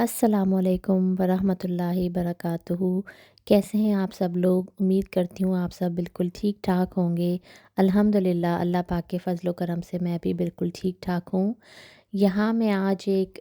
अस्सलामुअलैकुम वरहमतुल्लाहि बरकातुहू। कैसे हैं आप सब लोग? उम्मीद करती हूँ आप सब बिल्कुल ठीक-ठाक होंगे। अल्हम्दुलिल्लाह अल्लाह पाक के फ़ज़ल व करम से मैं भी बिल्कुल ठीक-ठाक हूँ। यहाँ मैं आज एक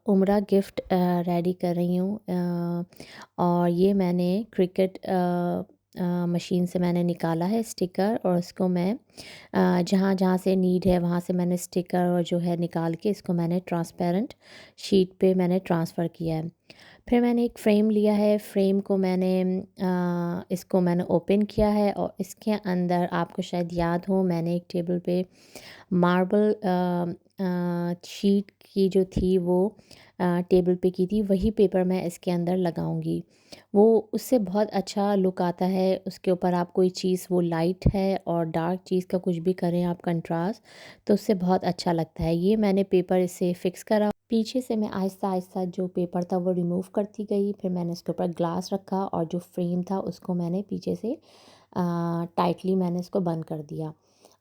उम्रा गिफ्ट रेडी कर रही हूँ और ये मैंने क्रिकेट मशीन से मैंने निकाला है स्टिकर और उसको मैं जहाँ-जहाँ से नीड है वहाँ से मैंने स्टिकर और जो है निकाल के इसको मैंने ट्रांसपेरेंट शीट पे मैंने ट्रांसफ़र किया है। फिर मैंने एक फ़्रेम लिया है, फ़्रेम को मैंने इसको मैंने ओपन किया है और इसके अंदर आपको शायद याद हो मैंने एक टेबल पे मार्बल शीट की जो थी वो टेबल पे की थी, वही पेपर मैं इसके अंदर लगाऊंगी। वो उससे बहुत अच्छा लुक आता है। उसके ऊपर आप कोई चीज़ वो लाइट है और डार्क चीज़ का कुछ भी करें आप कंट्रास्ट, तो उससे बहुत अच्छा लगता है। ये मैंने पेपर इसे फ़िक्स करा। पीछे से मैं आहिस्ता-आहिस्ता जो पेपर था वो रिमूव करती गई। फिर मैंने उसके ऊपर ग्लास रखा और जो फ्रेम था उसको मैंने पीछे से टाइटली मैंने इसको बंद कर दिया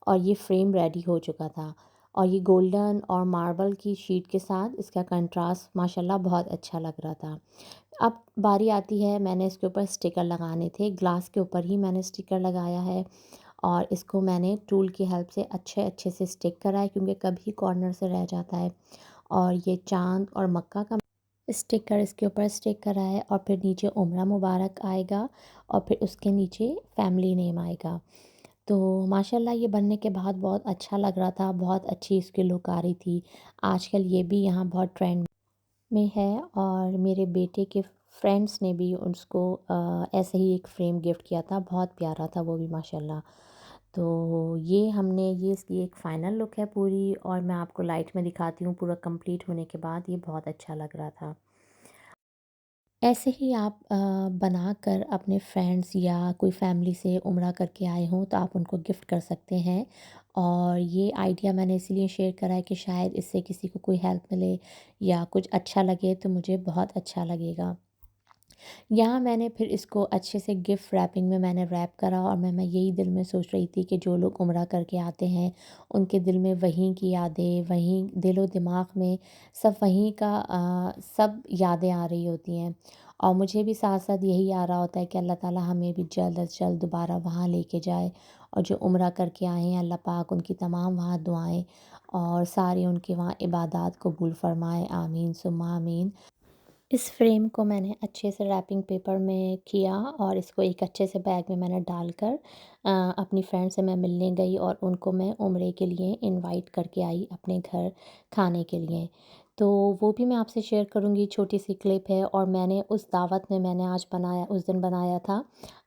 और ये फ्रेम रेडी हो चुका था। और ये गोल्डन और मार्बल की शीट के साथ इसका कंट्रास्ट माशाल्लाह बहुत अच्छा लग रहा था। अब बारी आती है, मैंने इसके ऊपर स्टिकर लगाने थे। ग्लास के ऊपर ही मैंने स्टिकर लगाया है और इसको मैंने टूल की हेल्प से अच्छे-अच्छे से स्टिक करा है क्योंकि कभी कॉर्नर से रह जाता है। और ये चाँद और मक्का का स्टिकर इसके ऊपर स्टिक करा है और फिर नीचे उम्रा मुबारक आएगा और फिर उसके नीचे फैमिली नेम आएगा। तो माशाल्लाह ये बनने के बाद बहुत अच्छा लग रहा था, बहुत अच्छी इसकी लुक आ रही थी। आजकल ये भी यहाँ बहुत ट्रेंड में है और मेरे बेटे के फ्रेंड्स ने भी उसको ऐसे ही एक फ़्रेम गिफ्ट किया था, बहुत प्यारा था वो भी माशाल्लाह। तो ये हमने ये इसकी एक फ़ाइनल लुक है पूरी और मैं आपको लाइट में दिखाती हूँ पूरा कंप्लीट होने के बाद, ये बहुत अच्छा लग रहा था। ऐसे ही आप बनाकर अपने फ्रेंड्स या कोई फैमिली से उम्रा करके आए हों तो आप उनको गिफ्ट कर सकते हैं। और ये आइडिया मैंने इसीलिए शेयर करा है कि शायद इससे किसी को कोई हेल्प मिले या कुछ अच्छा लगे तो मुझे बहुत अच्छा लगेगा। यहाँ मैंने फिर इसको अच्छे से गिफ्ट रैपिंग में मैंने रैप करा और मैं यही दिल में सोच रही थी कि जो लोग उम्रा करके आते हैं उनके दिल में वहीं की यादें, वहीं दिलो दिमाग में सब वहीं का सब यादें आ रही होती हैं। और मुझे भी साथ साथ यही आ रहा होता है कि अल्लाह ताला हमें भी जल्द अज़ जल्द दोबारा वहाँ लेके जाए और जो उम्रा करके आए हैं अल्लाह पाक उनकी तमाम वहाँ दुआएं और सारे उनके वहाँ इबादत कबूल फरमाए, आमीन सुम्मा आमीन। इस फ्रेम को मैंने अच्छे से रैपिंग पेपर में किया और इसको एक अच्छे से बैग में मैंने डालकर अपनी फ्रेंड से मैं मिलने गई और उनको मैं उम्रे के लिए इनवाइट करके आई अपने घर खाने के लिए। तो वो भी मैं आपसे शेयर करूँगी, छोटी सी क्लिप है। और मैंने उस दावत में मैंने आज बनाया उस दिन बनाया था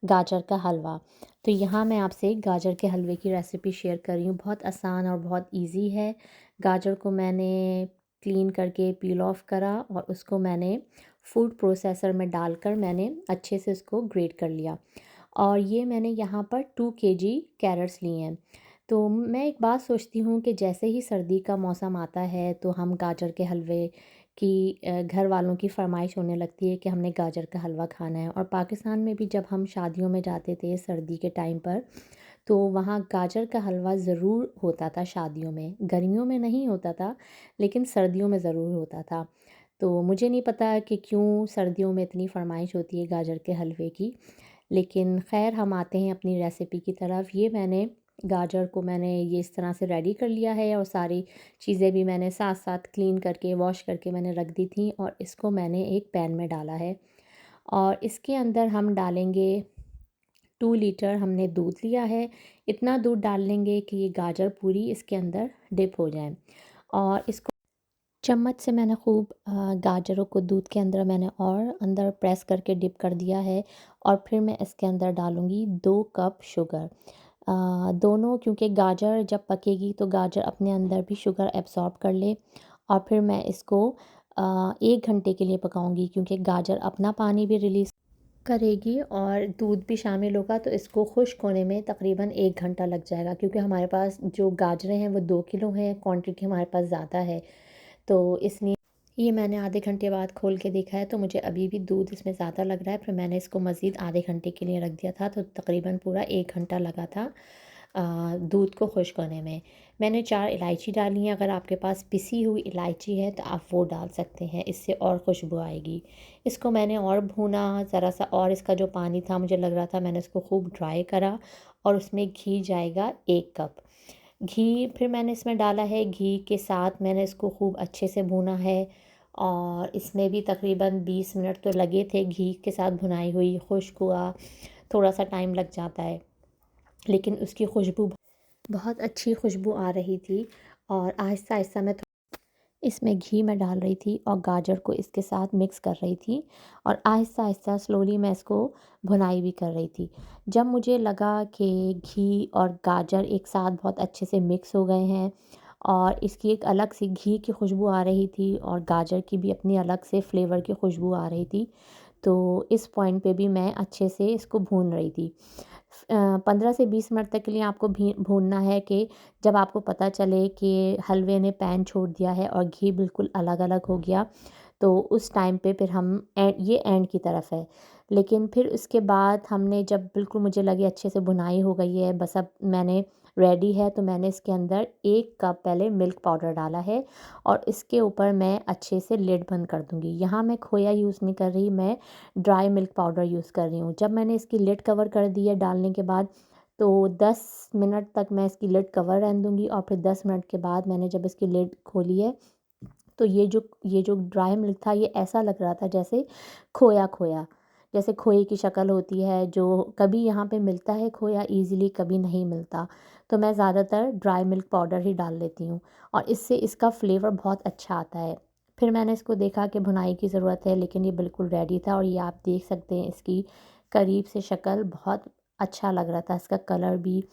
गाजर का हलवा। तो यहाँ मैं आपसे गाजर के हलवे की रेसिपी शेयर कर रही हूँ, बहुत आसान और बहुत ईज़ी है। गाजर को मैंने क्लीन करके पील ऑफ करा और उसको मैंने फूड प्रोसेसर में डालकर मैंने अच्छे से उसको ग्रेट कर लिया। और ये मैंने यहाँ पर 2 केजी कैरेट्स लिए हैं। तो मैं एक बात सोचती हूँ कि जैसे ही सर्दी का मौसम आता है तो हम गाजर के हलवे की घर वालों की फ़रमाइश होने लगती है कि हमने गाजर का हलवा खाना है। और पाकिस्तान में भी जब हम शादियों में जाते थे सर्दी के टाइम पर तो वहाँ गाजर का हलवा ज़रूर होता था शादियों में। गर्मियों में नहीं होता था, लेकिन सर्दियों में ज़रूर होता था। तो मुझे नहीं पता कि क्यों सर्दियों में इतनी फ़रमाइश होती है गाजर के हलवे की। लेकिन ख़ैर हम आते हैं अपनी रेसिपी की तरफ। ये मैंने गाजर को मैंने ये इस तरह से रेडी कर लिया है और सारी चीज़ें भी मैंने साथ-साथ क्लीन करके वॉश करके मैंने रख दी थी और इसको मैंने एक पैन में डाला है। और इसके अंदर हम डालेंगे 2 लीटर हमने दूध लिया है। इतना दूध डाल लेंगे कि ये गाजर पूरी इसके अंदर डिप हो जाए। और इसको चम्मच से मैंने खूब गाजरों को दूध के अंदर मैंने और अंदर प्रेस करके डिप कर दिया है। और फिर मैं इसके अंदर डालूँगी 2 कप शुगर। दोनों क्योंकि गाजर जब पकेगी तो गाजर अपने अंदर भी शुगर एब्ज़ॉर्ब कर ले। और फिर मैं इसको 1 घंटे के लिए पकाऊँगी क्योंकि गाजर अपना पानी भी रिलीज़ करेगी और दूध भी शामिल होगा तो इसको खुश्क होने में तकरीबन 1 घंटा लग जाएगा क्योंकि हमारे पास जो गाजरें हैं वो 2 किलो हैं, क्वांटिटी हमारे पास ज़्यादा है। तो इसलिए ये मैंने आधे घंटे बाद खोल के देखा है तो मुझे अभी भी दूध इसमें ज़्यादा लग रहा है। फिर मैंने इसको मज़ीद आधे घंटे के लिए रख दिया था तो तकरीबन पूरा 1 घंटा लगा था दूध को खुश्क होने में। मैंने 4 इलायची डाली हैं, अगर आपके पास पिसी हुई इलायची है तो आप वो डाल सकते हैं, इससे और खुशबू आएगी। इसको मैंने और भूना ज़रा-सा, और इसका जो पानी था मुझे लग रहा था, मैंने इसको खूब ड्राई करा और उसमें घी जाएगा 1 कप। घी फिर मैंने इसमें डाला है, घी के साथ मैंने इसको खूब अच्छे से भूना है और इसमें भी तकरीबन 20 मिनट तो लगे थे। घी के साथ भुनाई हुई खुश्क हुआ, थोड़ा-सा टाइम लग जाता है, लेकिन उसकी खुशबू बहुत अच्छी खुशबू आ रही थी और आहिस्ता-आहिस्ता मैं इसमें घी मैं डाल रही थी और गाजर को इसके साथ मिक्स कर रही थी और आहिस्ता-आहिस्ता स्लोली मैं इसको भुनाई भी कर रही थी। जब मुझे लगा कि घी और गाजर एक साथ बहुत अच्छे से मिक्स हो गए हैं और इसकी एक अलग सी घी की खुशबू आ रही थी और गाजर की भी अपनी अलग से फ्लेवर की खुशबू आ रही थी, तो इस पॉइंट पे भी मैं अच्छे से इसको भून रही थी। 15 से 20 मिनट तक के लिए आपको भी भूनना है कि जब आपको पता चले कि हलवे ने पैन छोड़ दिया है और घी बिल्कुल अलग-अलग हो गया, तो उस टाइम पे फिर हम ये एंड की तरफ है। लेकिन फिर उसके बाद हमने जब बिल्कुल मुझे लगे अच्छे से भुनाई हो गई है, बस अब मैंने रेडी है, तो मैंने इसके अंदर 1 कप पहले मिल्क पाउडर डाला है और इसके ऊपर मैं अच्छे से लिड बंद कर दूँगी। यहाँ मैं खोया यूज़ नहीं कर रही, मैं ड्राई मिल्क पाउडर यूज़ कर रही हूँ। जब मैंने इसकी लिड कवर कर दी है डालने के बाद, तो 10 मिनट तक मैं इसकी लिड कवर रहने दूँगी और फिर 10 मिनट के बाद मैंने जब इसकी लिड खोली है, तो ये जो ड्राई मिल्क था, ये ऐसा लग रहा था जैसे खोया-खोया, जैसे खोए की शक्ल होती है, जो कभी यहाँ पे मिलता है खोया ईज़िली, कभी नहीं मिलता। तो मैं ज़्यादातर ड्राई मिल्क पाउडर ही डाल लेती हूँ और इससे इसका फ्लेवर बहुत अच्छा आता है। फिर मैंने इसको देखा कि भुनाई की ज़रूरत है, लेकिन ये बिल्कुल रेडी था और ये आप देख सकते हैं इसकी करीब से शक्ल, बहुत अच्छा लग रहा था, इसका कलर भी,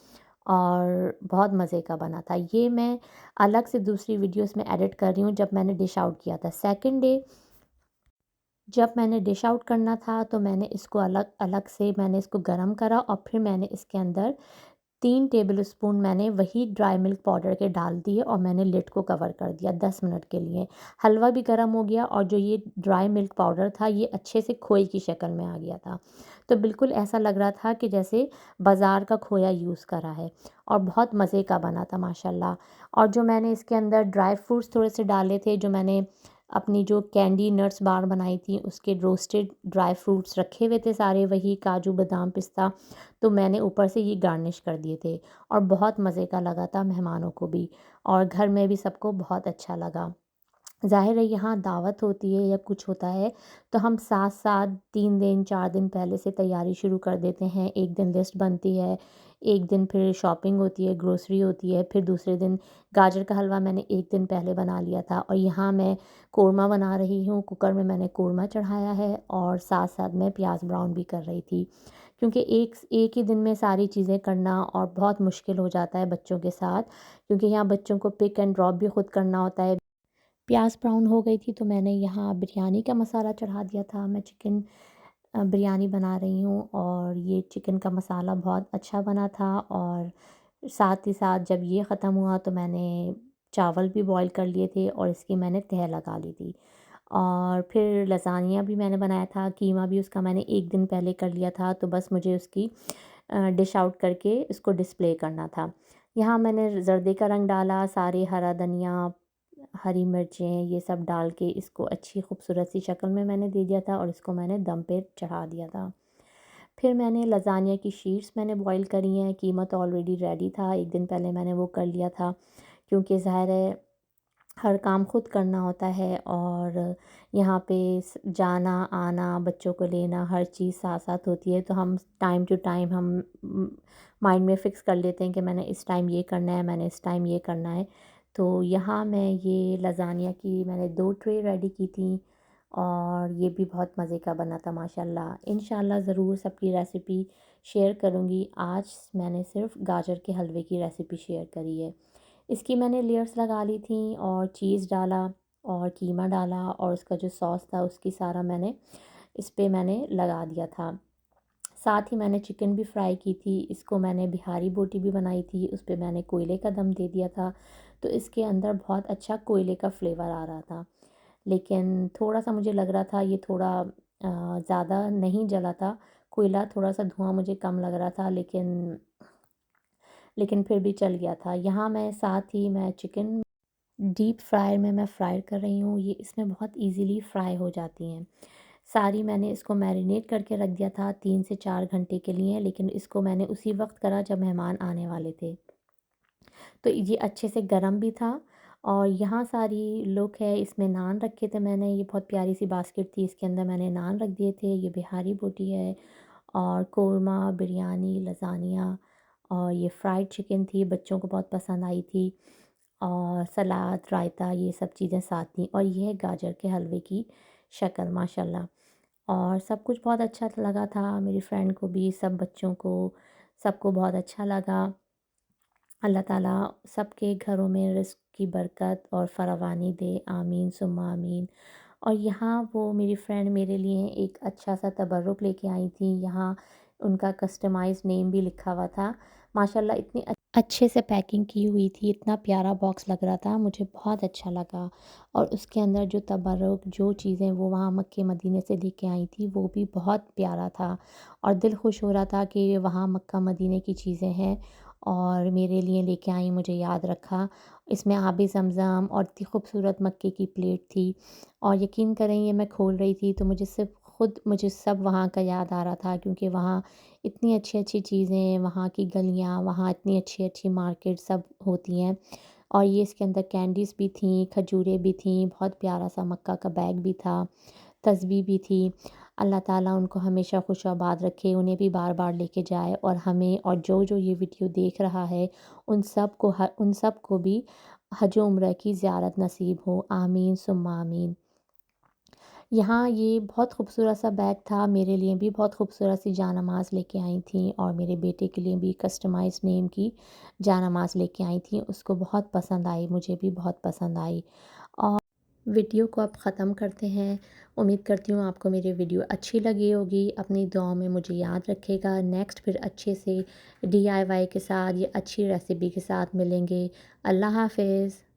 और बहुत मज़े का बना था। ये मैं अलग से दूसरी वीडियोस में एडिट कर रही हूँ जब मैंने डिश आउट किया था। सेकंड डे जब मैंने डिश आउट करना था, तो मैंने इसको अलग-अलग से मैंने इसको गरम करा और फिर मैंने इसके अंदर 3 टेबलस्पून मैंने वही ड्राई मिल्क पाउडर के डाल दिए और मैंने लिड को कवर कर दिया 10 मिनट के लिए। हलवा भी गर्म हो गया और जो ये ड्राई मिल्क पाउडर था, ये अच्छे से खोए की शक्ल में आ गया था। तो बिल्कुल ऐसा लग रहा था कि जैसे बाज़ार का खोया यूज़ करा है और बहुत मज़े का बना था माशाल्लाह। और जो मैंने इसके अंदर ड्राई फ्रूट्स थोड़े से डाले थे, जो मैंने अपनी जो कैंडी नट्स बार बनाई थी, उसके रोस्टेड ड्राई फ्रूट्स रखे हुए थे सारे, वही काजू, बादाम, पिस्ता, तो मैंने ऊपर से ये गार्निश कर दिए थे और बहुत मज़े का लगा था मेहमानों को भी और घर में भी सबको बहुत अच्छा लगा। ज़ाहिर है यहाँ दावत होती है या कुछ होता है, तो हम साथ-साथ 3 दिन 4 दिन पहले से तैयारी शुरू कर देते हैं। एक दिन लिस्ट बनती है, एक दिन फिर शॉपिंग होती है, ग्रोसरी होती है, फिर दूसरे दिन गाजर का हलवा मैंने 1 दिन पहले बना लिया था और यहाँ मैं कोरमा बना रही हूँ। कुकर में मैंने कोरमा चढ़ाया है और साथ-साथ मैं प्याज़ ब्राउन भी कर रही थी। क्योंकि एक ही दिन में सारी चीज़ें करना और बहुत मुश्किल हो जाता है बच्चों के साथ, क्योंकि यहाँ बच्चों को पिक एंड ड्रॉप भी खुद करना होता है। प्याज़ ब्राउन हो गई थी, तो मैंने यहाँ बिरयानी का मसाला चढ़ा दिया था। मैं चिकन बिरयानी बना रही हूँ और ये चिकन का मसाला बहुत अच्छा बना था और साथ ही साथ जब ये ख़त्म हुआ, तो मैंने चावल भी बॉयल कर लिए थे और इसकी मैंने तह लगा ली थी। और फिर लज़ानिया भी मैंने बनाया था, कीमा भी उसका मैंने 1 दिन पहले कर लिया था, तो बस मुझे उसकी डिश आउट करके इसको डिस्प्ले करना था। यहाँ मैंने ज़र्दे का रंग डाला, सारे हरा धनिया, हरी मिर्चें, ये सब डाल के इसको अच्छी खूबसूरत सी शक्ल में मैंने दे दिया था और इसको मैंने दम पे चढ़ा दिया था। फिर मैंने लज़ानिया की शीट्स मैंने बॉयल करी हैं, कीमा तो ऑलरेडी रेडी था, 1 दिन पहले मैंने वो कर लिया था, क्योंकि ज़ाहिर है हर काम खुद करना होता है और यहाँ पे जाना आना, बच्चों को लेना, हर चीज़ साथ साथ होती है, तो हम टाइम टू टाइम हम माइंड में फ़िक्स कर लेते हैं कि मैंने इस टाइम ये करना है, मैंने इस टाइम ये करना है। तो यहाँ मैं ये लज़ानिया की मैंने 2 ट्रे रेडी की थी और ये भी बहुत मज़े का बना था माशाल्लाह। इंशाल्लाह ज़रूर सबकी रेसिपी शेयर करूँगी। आज मैंने सिर्फ़ गाजर के हलवे की रेसिपी शेयर करी है। इसकी मैंने लेयर्स लगा ली थी और चीज़ डाला और कीमा डाला और उसका जो सॉस था उसकी सारा मैंने इस पे मैंने लगा दिया था। साथ ही मैंने चिकन भी फ्राई की थी, इसको मैंने बिहारी बोटी भी बनाई थी, उस पे मैंने कोयले का दम दे दिया था, तो इसके अंदर बहुत अच्छा कोयले का फ्लेवर आ रहा था। लेकिन थोड़ा-सा मुझे लग रहा था ये थोड़ा ज़्यादा नहीं जला था, कोयला थोड़ा-सा धुआँ मुझे कम लग रहा था, लेकिन फिर भी चल गया था। यहाँ मैं साथ ही मैं चिकन डीप फ्रायर में मैं फ्राई कर रही हूँ, ये इसमें बहुत ईज़िली फ्राई हो जाती हैं। सारी मैंने इसको मैरिनेट करके रख दिया था 3 से 4 घंटे के लिए, लेकिन इसको मैंने उसी वक़्त करा जब मेहमान आने वाले थे। तो ये अच्छे से गरम भी था। और यहाँ सारी लुक है, इसमें नान रखे थे मैंने, ये बहुत प्यारी सी बास्केट थी, इसके अंदर मैंने नान रख दिए थे। ये बिहारी बोटी है और कोरमा, बिरयानी, लज़ानिया और ये फ्राइड चिकन थी, बच्चों को बहुत पसंद आई थी। और सलाद, रायता ये सब चीज़ें साथ थीं और ये है गाजर के हलवे की शक्ल माशाल्लाह। और सब कुछ बहुत अच्छा लगा था, मेरी फ्रेंड को भी, सब बच्चों को, सबको बहुत अच्छा लगा। अल्लाह ताला सबके घरों में रिज़्क़ की बरकत और फ़रावानी दे, आमीन सुम्मा आमीन। और यहाँ वो मेरी फ्रेंड मेरे लिए एक अच्छा-सा तबर्रुक लेके आई थी, यहाँ उनका कस्टमाइज़्ड नेम भी लिखा हुआ था। माशाल्लाह इतनी अच्छे से पैकिंग की हुई थी, इतना प्यारा बॉक्स लग रहा था, मुझे बहुत अच्छा लगा। और उसके अंदर जो तबर्रुक, जो चीज़ें वो वहाँ मक्के मदीने से लेके आई थी, वो भी बहुत प्यारा था। और दिल खुश हो रहा था कि वहाँ मक्का मदीने की चीज़ें हैं और मेरे लिए लेके आई, मुझे याद रखा। इसमें आबे ज़मज़म और इतनी खूबसूरत मक्के की प्लेट थी। और यकीन करें ये मैं खोल रही थी तो मुझे सब वहाँ का याद आ रहा था, क्योंकि वहाँ इतनी अच्छी-अच्छी चीज़ें, वहाँ की गलियाँ, वहाँ इतनी अच्छी-अच्छी मार्केट सब होती हैं। और ये इसके अंदर कैंडीज़ भी थीं, खजूरें भी थीं, बहुत प्यारा-सा मक्का का बैग भी था, तस्बीह भी थी। अल्लाह ताला उनको हमेशा खुश-आबाद रखे, उन्हें भी बार-बार लेके जाए और हमें और जो-जो ये वीडियो देख रहा है, उन सब को भी हज उम्र की ज़ियारत नसीब हो। आमीन सुम्मा आमीन। यहाँ ये बहुत खूबसूरत सा बैग था, मेरे लिए भी बहुत खूबसूरत सी जानमाज़ लेके आई थीं और मेरे बेटे के लिए भी कस्टमाइज़ नेम की जानमाज़ लेके आई थीं। उसको बहुत पसंद आई, मुझे भी बहुत पसंद आई। और वीडियो को अब ख़त्म करते हैं। उम्मीद करती हूँ आपको मेरी वीडियो अच्छी लगी होगी। अपनी दुआओं में मुझे याद रखिएगा। नेक्स्ट फिर अच्छे से डीआईवाई के साथ या अच्छी रेसिपी के साथ मिलेंगे। अल्लाह हाफ़िज़।